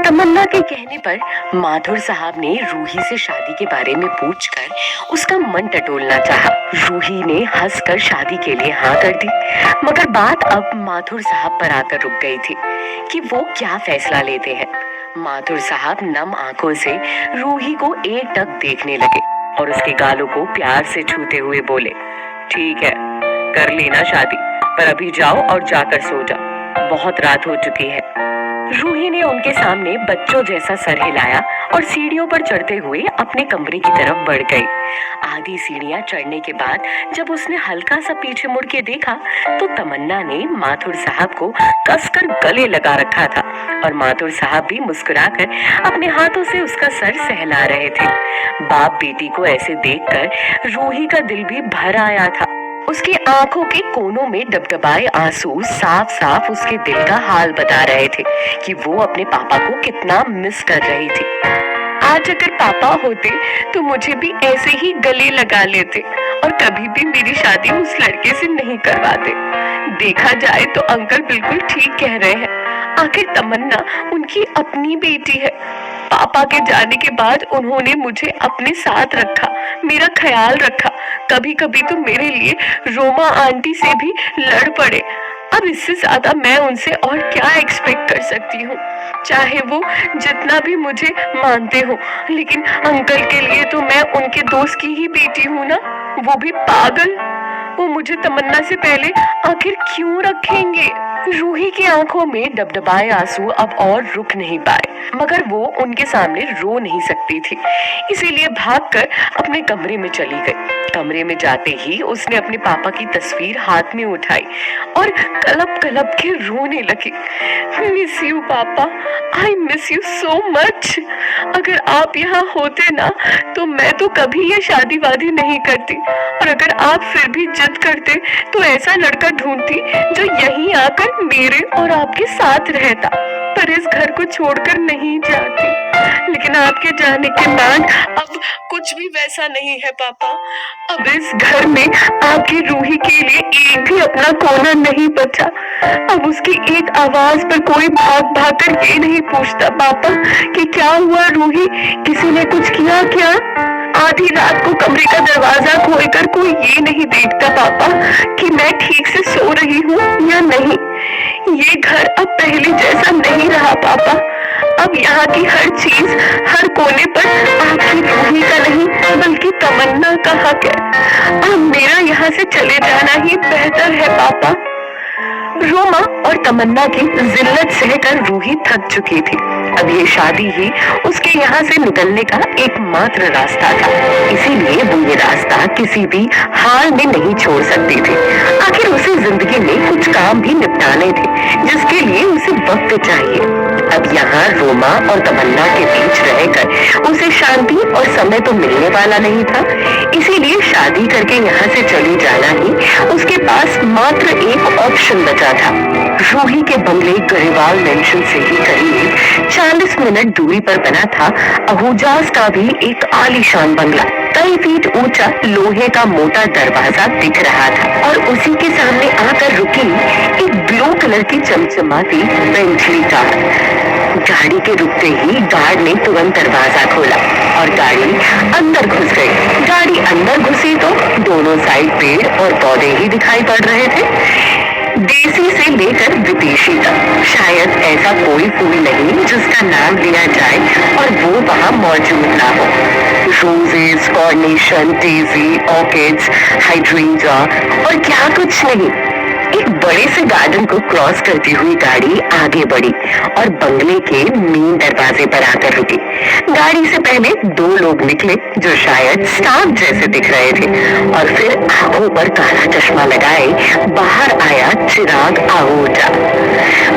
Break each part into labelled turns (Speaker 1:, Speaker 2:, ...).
Speaker 1: तमन्ना के कहने पर माथुर साहब ने रूही से शादी के बारे में पूछकर उसका मन टटोलना चाहा। रूही ने हंसकर शादी के लिए हाँ कर दी, मगर बात अब माथुर साहब पर आकर रुक गई थी कि वो क्या फैसला लेते हैं। माथुर साहब नम आंखों से रूही को एकटक देखने लगे और उसके गालों को प्यार से छूते हुए बोले, ठीक है, कर लेना शादी, पर अभी जाओ और जाकर सो जाओ, बहुत रात हो चुकी है। रूही ने उनके सामने बच्चों जैसा सर हिलाया और सीढ़ियों पर चढ़ते हुए अपने कमरे की तरफ बढ़ गई। आधी सीढ़ियां चढ़ने के बाद जब उसने हल्का सा पीछे मुड़ के देखा तो तमन्ना ने माथुर साहब को कसकर गले लगा रखा था और माथुर साहब भी मुस्कुराकर अपने हाथों से उसका सर सहला रहे थे। बाप बेटी को ऐसे देखकर रूही का दिल भी भर आया था। उसकी आंखों के कोनों में डबडबाए आंसू साफ साफ उसके दिल का हाल बता रहे थे कि वो अपने पापा को कितना मिस कर रही थी। आज अगर पापा होते तो मुझे भी ऐसे ही गले लगा लेते और कभी भी मेरी शादी उस लड़के से नहीं करवाते। देखा जाए तो अंकल बिल्कुल ठीक कह रहे हैं, आखिर तमन्ना उनकी अपनी बेटी है। पापा के जाने के बाद उन्होंने मुझे अपने साथ रखा, मेरा ख्याल रखा, कभी कभी तो मेरे लिए रोमा आंटी से भी लड़ पड़े। अब इससे ज्यादा मैं उनसे और क्या एक्सपेक्ट कर सकती हूँ, चाहे वो जितना भी मुझे मानते हो, लेकिन अंकल के लिए तो मैं उनके दोस्त की ही बेटी हूँ ना, वो भी पागल। वो मुझे तमन्ना से पहले आखिर क्यों रखेंगे? रूही की आंखों में डबडबाए आंसू अब और रुक नहीं पाए, मगर वो उनके सामने रो नहीं सकती थी, इसीलिए भागकर अपने कमरे में चली गई। कमरे में जाते ही उसने अपने पापा की तस्वीर हाथ में उठाई और कलप कलप के रोने लगी। मिस यू पापा, I miss you so much. अगर आप यहाँ होते ना तो मैं तो कभी ये शादी वादी नहीं करती, और अगर आप फिर भी जिद करते तो ऐसा लड़का ढूंढती जो यहीं आकर मेरे और आपके साथ रहता, पर इस घर को छोड़कर नहीं जाती। लेकिन आपके जाने के बाद अब कुछ भी वैसा नहीं है पापा। अब इस घर में आपकी रूही के लिए एक भी अपना कोना नहीं बचा। अब उसकी एक आवाज पर कोई भाग भाग कर ये नहीं पूछता पापा कि क्या हुआ रूही, किसी ने कुछ किया क्या। आधी रात को कमरे का दरवाजा खोलकर कोई ये नहीं देखता पापा कि मैं ठीक से सो रही हूँ या नहीं। ये घर अब पहले जैसा नहीं रहा पापा। अब यहाँ की हर चीज, हर कोने पर आपकी रूही का नहीं बल्कि तमन्ना का हक है। अब मेरा यहाँ से चले जाना ही बेहतर है पापा। रोमा और तमन्ना की जिल्लत सहकर रूही थक चुकी थी। अब ये शादी ही उसके यहाँ से निकलने का एकमात्र रास्ता था, इसीलिए वो ये रास्ता किसी भी हाल में नहीं छोड़ सकती थी। आखिर उसे जिंदगी में कुछ काम भी निपटाने थे जिसके लिए उसे वक्त चाहिए। अब यहाँ रोमा और तमन्ना के बीच रहकर उसे शांति और समय तो मिलने वाला नहीं था, इसीलिए शादी करके यहाँ से चली जाना ही उसके पास मात्र एक ऑप्शन बचा था। रूही के बंगले गरेवाल मेंशन से ही करीब 40 मिनट दूरी पर बना था अहूजाज का भी एक आलीशान बंगला। कई फीट ऊंचा लोहे का मोटा दरवाजा दिख रहा था और उसी के सामने आकर रुकी एक ब्लू कलर की चमचमाती बेंटली कार। गाड़ी के रुकते ही गार्ड ने तुरंत दरवाजा खोला और गाड़ी अंदर घुस गई। गाड़ी अंदर घुसी तो दोनों साइड पेड़ और पौधे ही दिखाई पड़ रहे थे, देसी से लेकर विदेशी तक। शायद ऐसा कोई फूल नहीं जिसका नाम लिया जाए और वो वहाँ मौजूद ना हो। रोजेस, कार्नेशन, डेजी, ऑर्किड्स, हाइड्रेंजा और क्या कुछ नहीं। एक बड़े से गार्डन को क्रॉस करती हुई गाड़ी आगे बढ़ी और बंगले के मेन दरवाजे पर आकर रुकी। गाड़ी से पहले दो लोग निकले जो शायद स्टाफ जैसे दिख रहे थे, और फिर आंखों पर काला चश्मा लगाए बाहर आया चिराग आहूजा।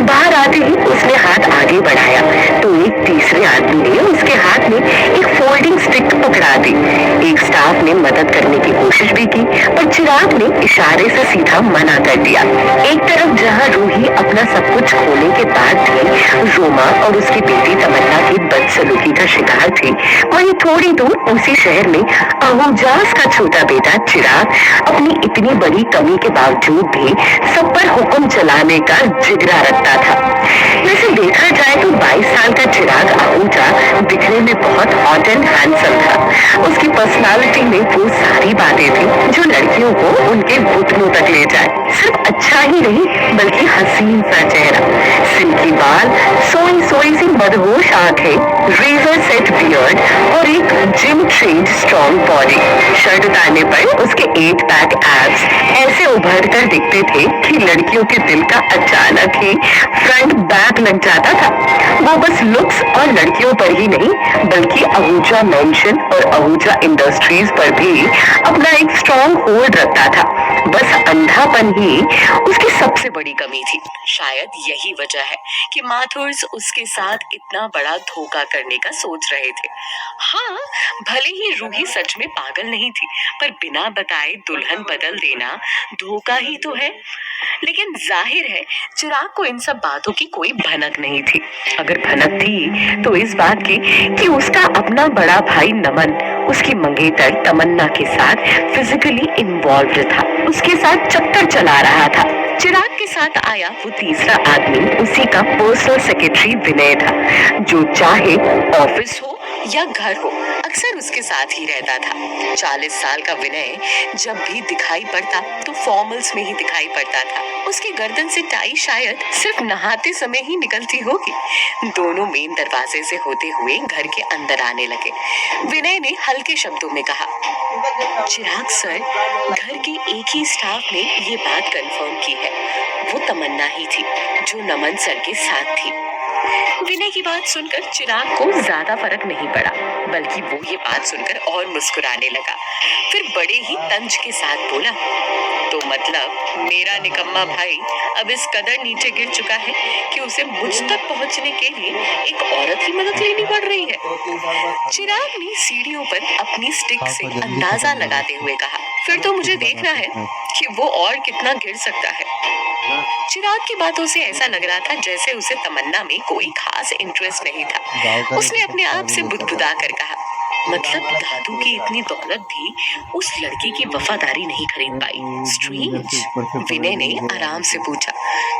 Speaker 1: बाहर आते ही उसने हाथ आगे बढ़ाया तो एक तीसरे आदमी ने उसके हाथ में एक फोल्डिंग स्टिक पकड़ा दी। एक स्टाफ ने मदद करने की कोशिश भी की, पर चिराग ने इशारे से सीधा मना कर दिया। एक तरफ जहाँ रूही अपना सब कुछ खोने के बाद थी, रोमा और उसकी बेटी तमन्ना की बदसलूकी का शिकार थी, वहीं थोड़ी दूर उसी शहर में अहूजाज का छोटा बेटा चिराग अपनी इतनी बड़ी कमी के बावजूद भी सब पर हुक्म चलाने का जिगरा रखता था। वैसे देखा जाए तो 22 साल का चिराग पर्सनालिटी में वो सारी बातें थी जो लड़कियों को उनके घुटनों तक ले जाए। सिर्फ अच्छा ही नहीं बल्कि हसीन सा चेहरा, सिल्की बाल, सोई सोई सी मदहोश आंखें, रेजर सेट बियर्ड और एक gym trained strong body. Shirt उतारने पर उसके 8 पैक एब्स ऐसे उभर कर दिखते थे कि लड़कियों के दिल का अचानक ही फ्रंट बैक लग जाता था। वो बस लुक्स और लड़कियों पर ही नहीं बल्कि आहूजा मेंशन और आहूजा इंडस्ट्रीज पर भी अपना एक स्ट्रॉन्ग होल्ड रखता था। बस अंधापन ही उसकी सबसे बड़ी कमी थी। शायद यही वजह है कि माथुर्स उसके साथ इतना बड़ा धोखा करने का सोच रहे थे। हाँ, भले ही रूही सच में पागल नहीं थी, पर बिना बताए दुल्हन बदल देना धोखा ही तो है। लेकिन जाहिर है चिराग को इन सब बातों की कोई भनक नहीं थी। अगर भनक थी तो इस बात की कि उसका अपना बड़ा भाई नमन उसकी मंगेतर तमन्ना के साथ फिजिकली इन्वॉल्व था, उसके साथ चक्कर चला रहा था। चिराग के साथ आया वो तीसरा आदमी उसी का पर्सनल सेक्रेटरी विनय था, जो चाहे ऑफिस हो या घर हो अक्सर उसके साथ ही रहता था। 40 साल का विनय जब भी दिखाई पड़ता तो फॉर्मल्स में ही दिखाई पड़ता था। उसकी गर्दन से टाई शायद सिर्फ नहाते समय ही निकलती होगी। दोनों मेन दरवाजे से होते हुए घर के अंदर आने लगे। विनय ने हल्के शब्दों में कहा, चिराग सर, घर के एक ही स्टाफ ने ये बात कंफर्म की है, वो तमन्ना ही थी जो नमन सर के साथ थी। विनय की बात सुनकर चिराग को ज्यादा फर्क नहीं पड़ा, बल्कि वो ये बात सुनकर और मुस्कुराने लगा। फिर बड़े ही तंज के साथ बोला, तो मतलब मेरा निकम्मा भाई अब इस कदर नीचे गिर चुका है कि उसे मुझ तक पहुंचने के लिए एक औरत की मदद लेनी पड़ रही है। चिराग ने सीढ़ियों पर अपनी स्टिक से अंदाजा लगाते हुए कहा, फिर तो मुझे देखना है कि वो और कितना गिर सकता है। चिराग की बातों से ऐसा लग रहा था जैसे उसे तमन्ना में कोई खास इंटरेस्ट नहीं था। उसने अपने आप से बुदबुदा कर कहा, मतलब दादू की इतनी दौलत भी उस लड़की की वफादारी नहीं खरीद पाई। स्ट्रेंज। विनय ने आराम से पूछा,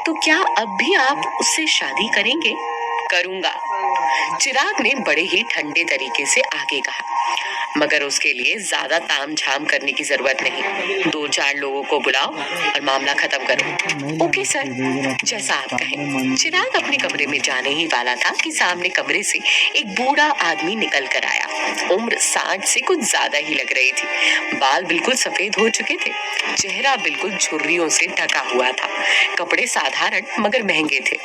Speaker 1: तो क्या अब भी आप उससे शादी करेंगे? करूंगा, चिराग ने बड़े ही ठंडे तरीके से आगे कहा, मगर उसके लिए ज्यादा तामझाम करने की जरूरत नहीं। 2-4 लोगों को बुलाओ और मामला खत्म करो। ओके सर, जैसा आप कहें। चिराग अपने कमरे में जाने ही वाला था कि सामने कमरे से एक बूढ़ा आदमी निकल कर आया। उम्र 60 से कुछ ज्यादा ही लग रही थी। बाल बिल्कुल सफेद हो चुके थे, चेहरा बिल्कुल झुर्रियों से ढका हुआ था। कपड़े साधारण मगर महंगे थे।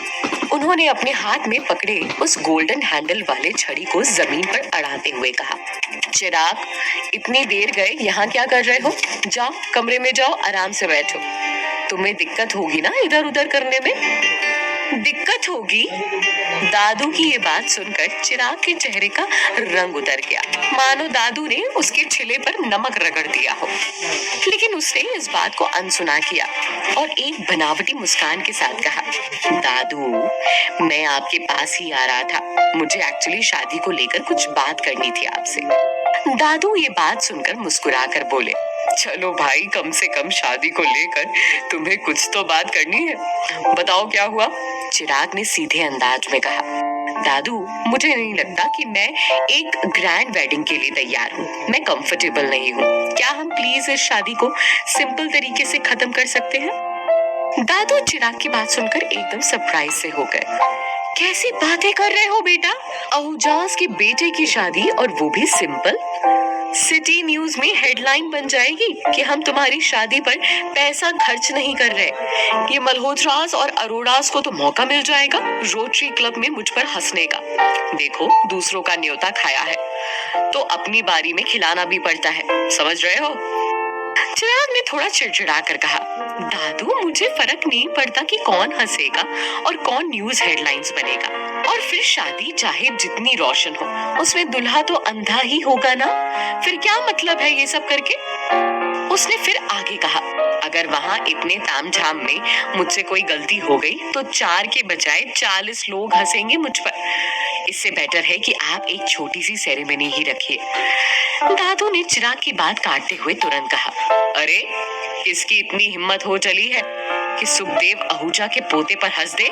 Speaker 1: उन्होंने अपने हाथ में पकड़े उस गोल्डन हैंडल वाले छड़ी को जमीन पर अड़ाते हुए कहा, चिराग, इतनी देर गए यहाँ क्या कर रहे हो? जाओ कमरे में जाओ, आराम से बैठो। तुम्हें दिक्कत होगी ना इधर उधर करने में? दिक्कत होगी? दादू की ये बात सुनकर चिराग के चेहरे का रंग उतर गया, मानो दादू ने उसके छिले पर नमक रगड़ दिया हो। लेकिन उसने इस बात को अनसुना किया और एक बनावटी मुस्कान के साथ कहा, दादू, मैं आपके पास ही आ रहा था। मुझे एक्चुअली शादी को लेकर कुछ बात करनी थी आपसे। दादू ये बात सुनकर मुस्कुरा कर बोले, चलो भाई, कम से कम शादी को लेकर तुम्हें कुछ तो बात करनी है। बताओ क्या हुआ? चिराग ने सीधे अंदाज में कहा, दादू, मुझे नहीं लगता कि मैं एक ग्रैंड वेडिंग के लिए तैयार हूँ। मैं कंफर्टेबल नहीं हूँ। क्या हम प्लीज इस शादी को सिंपल तरीके से खत्म कर सकते हैं? दादू चिराग की बात सुनकर एकदम सरप्राइज से हो गए। कैसी बातें कर रहे हो बेटा? आहूजास के बेटे की शादी, और वो भी सिंपल? सिटी न्यूज में हेडलाइन बन जाएगी कि हम तुम्हारी शादी पर पैसा खर्च नहीं कर रहे। ये मल्होत्रास और अरोड़ास को तो मौका मिल जाएगा रोटरी क्लब में मुझ पर हंसने का। देखो, दूसरों का न्योता खाया है तो अपनी बारी में खिलाना भी पड़ता है, समझ रहे हो? चिराग ने थोड़ा चिड़चिड़ा कर कहा, दादू, मुझे फर्क नहीं पड़ता कि कौन हंसेगा और कौन न्यूज हेडलाइंस बनेगा। और फिर शादी चाहे जितनी रोशन हो, उसमें दुल्हा तो अंधा ही होगा ना। फिर क्या मतलब है ये सब करके? उसने फिर आगे कहा, अगर वहाँ इतने तामझाम में मुझसे कोई गलती हो गई तो 4 के बजाय 40 लोग हंसेंगे मुझ पर। इससे बेटर है कि आप एक छोटी सी सेरेमनी ही रखिए। दादू ने चिराग की बात काटते हुए तुरंत कहा, अरे, किसकी इतनी हिम्मत हो चली है कि सुखदेव आहूजा के पोते पर हंस दे?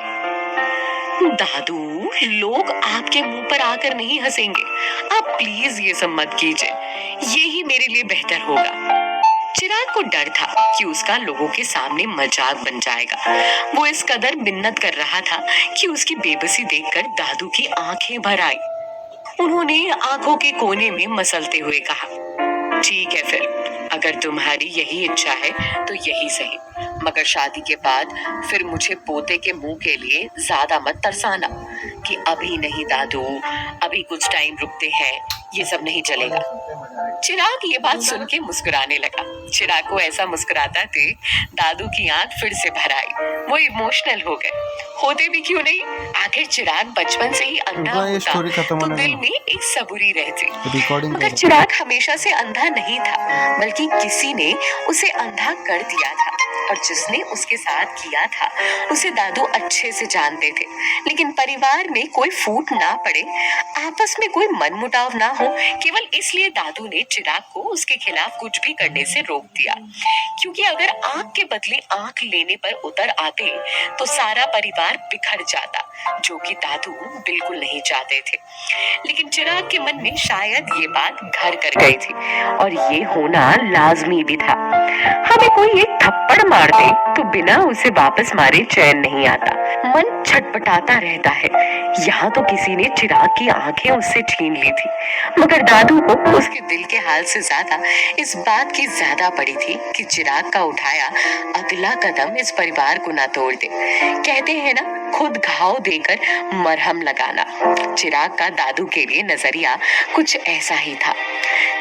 Speaker 1: दादू, लोग आपके मुंह पर आकर नहीं हंसेंगे। आप प्लीज ये सब मत कीजिए, ये ही मेरे लिए बेहतर होगा। चिराग को डर था कि उसका लोगों के सामने मजाक बन जाएगा। वो इस कदर मिन्नत कर रहा था कि उसकी बेबसी देखकर दादू की आंखें भर आई। उन्होंने आंखों के कोने में मसलते हुए कहा, ठीक है फिर, अगर तुम्हारी यही इच्छा है तो यही सही, मगर शादी के बाद फिर मुझे पोते के मुंह के लिए ज्यादा मत तरसाना कि अभी नहीं दादू, अभी कुछ टाइम रुकते हैं, ये सब नहीं चलेगा। चिराग ये बात सुन के मुस्कुराने लगा। चिराग को ऐसा मुस्कुराता देख दादू की आंख फिर से भर आई। वो इमोशनल हो गए। होते भी क्यों नहीं, आखिर चिराग बचपन से ही अंधा होता तो दिल में एक सबूरी रहती। मगर चिराग हमेशा से अंधा नहीं था, बल्कि किसी ने उसे अंधा कर दिया था, और जिसने उसके साथ किया था उसे दादू अच्छे से जानते थे। लेकिन परिवार में कोई फूट ना पड़े, आपस में कोई मनमुटाव ना हो, केवल इसलिए दादू ने चिराग को उसके खिलाफ कुछ भी करने से रोक दिया। क्योंकि अगर आंख के बदले आंख लेने पर उतर आते तो सारा परिवार बिखर जाता, जो कि दादू बिल्कुल नहीं चाहते थे। लेकिन चिराग के मन में शायद ये बात घर कर गई थी, और ये होना लाजमी भी था। हमें कोई एक थप्पड़ मार दे तो बिना उसे वापस मारे चैन नहीं आता, मन छटपटाता रहता है। यहाँ तो किसी ने चिराग की आंखें उससे छीन ली थी, मगर दादू को उसके दिल के हाल से ज्यादा इस बात की ज्यादा पड़ी थी कि चिराग का उठाया अगला कदम इस परिवार को ना तोड़ दे। कहते हैं ना, खुद घाव देकर मरहम लगाना। चिराग का दादू के लिए नजरिया कुछ ऐसा ही था।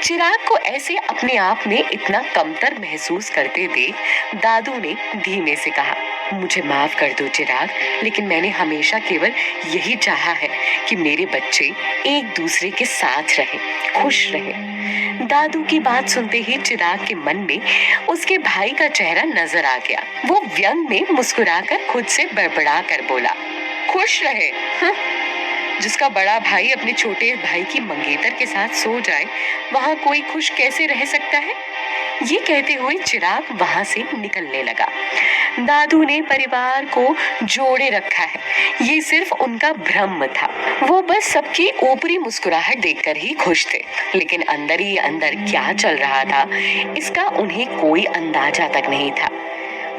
Speaker 1: चिराग को ऐसे अपने आप में इतना कमतर महसूस करते देख दादू ने धीमे से कहा, मुझे माफ कर दो चिराग, लेकिन मैंने हमेशा केवल यही चाहा है कि मेरे बच्चे एक दूसरे के साथ रहें, खुश रहें। दादू की बात सुनते ही चिराग के मन में उसके भाई का चेहरा नजर आ गया। वो व्यंग में मुस्कुराकर खुद से बड़बड़ा कर बोला, खुश रहे? जिसका बड़ा भाई अपने छोटे भाई की मंगेतर के साथ सो जाए, वहां कोई खुश कैसे रह सकता है? ये कहते हुए चिराग वहां से निकलने लगा। दादू ने परिवार को जोड़े रखा है, ये सिर्फ उनका भ्रम था। वो बस सबकी ऊपरी मुस्कुराहट देखकर ही खुश थे, लेकिन अंदर ही अंदर क्या चल रहा था इसका उन्हें कोई अंदाजा तक नहीं था।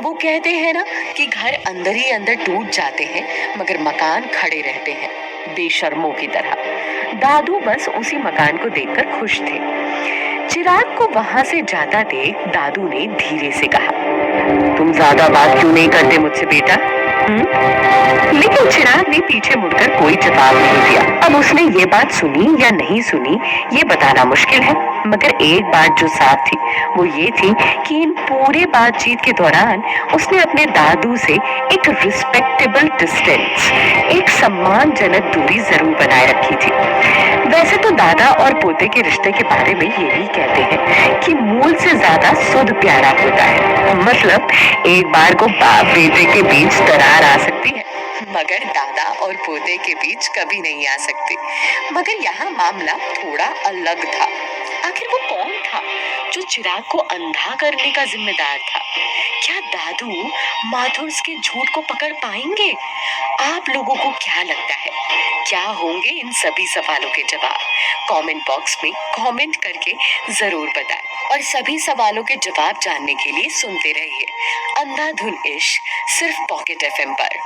Speaker 1: वो कहते हैं ना कि घर अंदर ही अंदर टूट जाते हैं, मगर मकान खड़े रहते हैं, बेशर्मों की तरह। दादू बस उसी मकान को देखकर खुश थे। चिराग को वहां से जाता देख दादू ने धीरे से कहा, तुम ज्यादा बात क्यों नहीं करते मुझसे बेटा? लेकिन चिराग ने पीछे मुड़कर कोई जवाब नहीं दिया। अब उसने ये बात सुनी या नहीं सुनी ये बताना मुश्किल है, मगर एक बात जो साफ थी वो ये थी कि इन पूरे बातचीत के दौरान उसने अपने दादू से एक रिस्पेक्टेबल डिस्टेंस, एक सम्मानजनक दूरी जरूर बनाए रखी थी। वैसे तो दादा और पोते के रिश्ते के बारे में ये भी कहते हैं कि मूल से ज्यादा सुध प्यारा होता है। मतलब एक बार को बाप बेटे के बीच दरार आ सकती है, मगर दादा और पोते के बीच कभी नहीं आ सकती। मगर यहाँ मामला थोड़ा अलग था। आखिर वो कौन था जो चिराग को अंधा करने का जिम्मेदार था? क्या दादू माथुर्स के झूठ को पकड़ पाएंगे? आप लोगों को क्या लगता है, क्या होंगे इन सभी सवालों के जवाब? कमेंट बॉक्स में कमेंट करके जरूर बताएं, और सभी सवालों के जवाब जानने के लिए सुनते रहिए अंधाधुन इश्क, सिर्फ पॉकेट एफएम पर।